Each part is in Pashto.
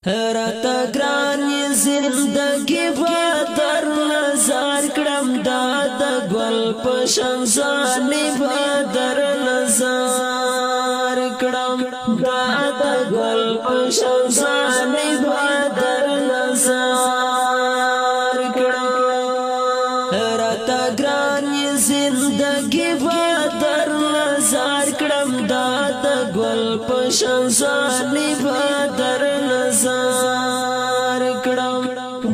راته ګران زندگی بدر نظر کړم دا د ګل په شان ځاني بدر نظر کړم دا د ګل په شان ځاني بدر نظر کړم راته ګران زندگی بدر نظر کړم دا د ګل په شان ځاني بدر نظر کړم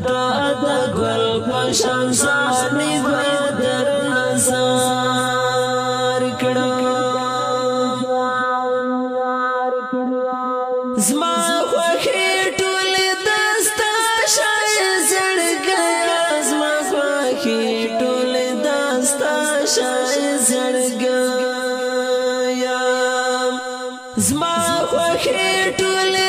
دا د ګل په شان ځاني بدر نظر کړم زما خوښي ټولې دستا شای زړګیا زما خوښي ټولې دستا شای زړګیا زما خوښي ټولې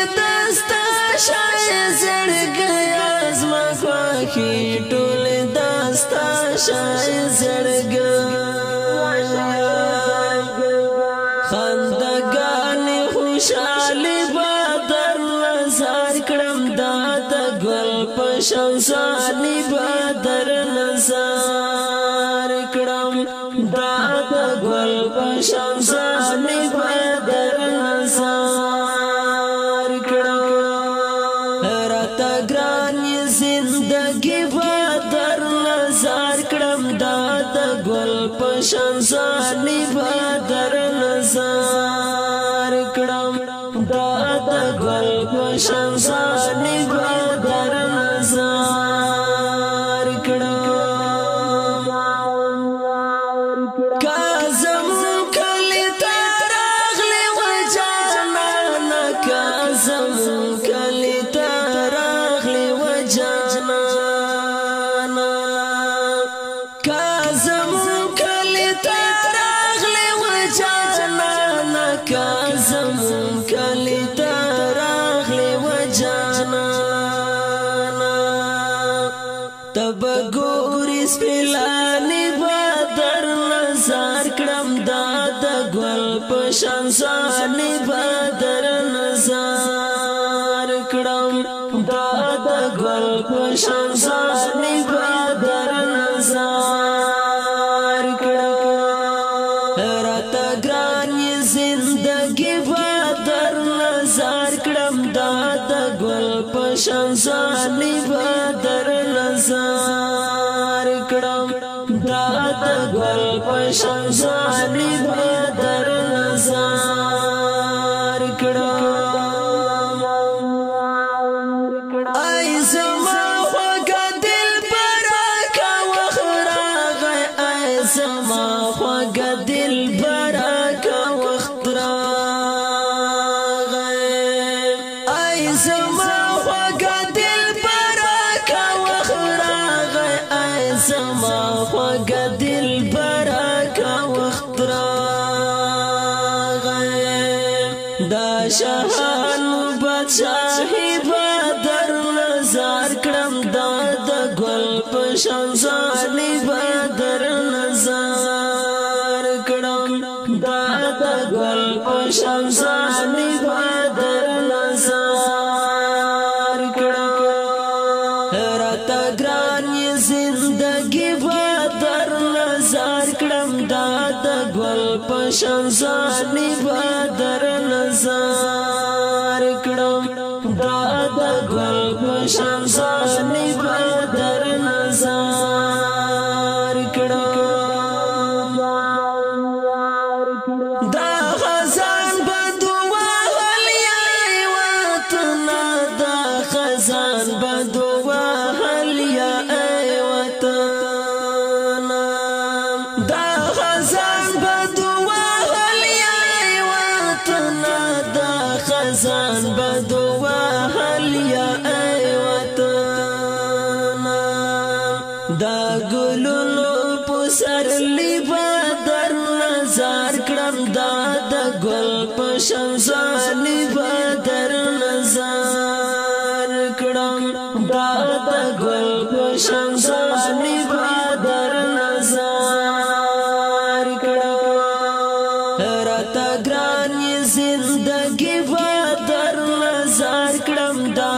شای زړګیا زما خوښي ټولې دستا شای زړګیا خندګانې خوشالي بدر نظر کړم دا د ګل په شان ځاني بدر نظر کړم دا د ګل په شان ځاني بدر نظر کړم راته ګران زندگی بدر نظر کړم دا د ګل په شان ځاني بدر نظر کړم دا د ګل په شان ځاني بدر نظر کړم کازم کلی ته راغلی و جانانه کازم کلی ته راغلی و جانانه کازم کلی ته راغلی و جانانه کازم کلی ته راغلی و جانانه تب ګورې سپلانې بدر نظر کړم دا د ګل په شان ځاني بدر نظر کړم دا د ګل په شان ځاني بدر نظر کړم راته ګران زندگی بدر نظر کړم دا د ګل په شان ځاني بدر نظر کړم دا د ګل په شان ځاني بدر نظر کړم ای زما خوږه دلبره که وخت راغی ای زما خوږه دلبره که وخت راغی ای زما خوږه دلبره که وخت راغی ای زما خوږه دلبره که وخت راغی دا شاهانو بادشاهي بدر نظر کړم دا د ګل په شان ځاني بدر نظر کړم دا د ګل په شان ځاني بدر نظر کړم راته ګران زندگی بدر نظر کړم دا د ګل په شان ځاني بدر نظر کړم دا د ګل په شان ځاني بدر نظر کړم دا خزان بدوا هلیا وطن دا خزان بدوا هلیا وطن دا خزان بدوا هلیا وطن دا خزان بدوا هلیا وطن دا ګلونو پسرلی بدر نظر کړم دا د ګل په شان ځاني بدر نظر کړم دا د ګل په شان ځاني بدر نظر کړم راته ګران زندگی بدر نظر کړم دا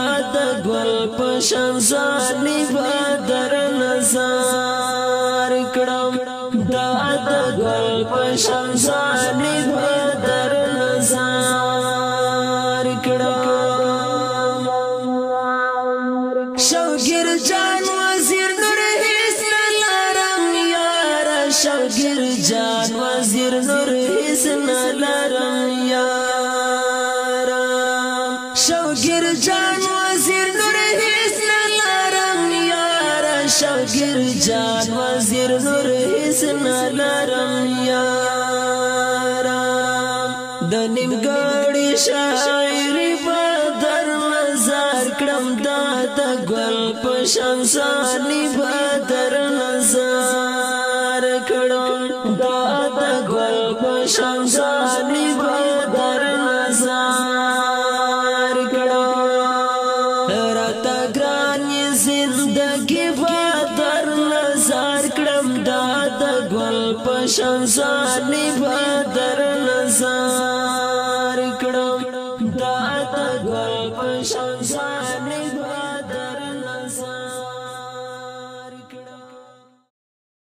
گل پشان ځواني بدر نظر کړم دا د گل پشان ځواني بدر نظر کړم شوګر جان وزیر نور هیڅ لرم یار شوګر جان وزیر نور هیڅ لرم یار شوګر جان وزیر نور هیڅ لرم یار شوګر جان وزیر نور هیڅ لرم یار د نیمګړی شاعري بدر نظر کړم دا د ګل پشان ځواني بدر نظر کړم دا د ګل پشان ځواني بدر نظر کړم راته ګران زندګي بدر نظر کړم دا د ګل پشان ځواني بدر نظر کړم دا د ګل پشان ځواني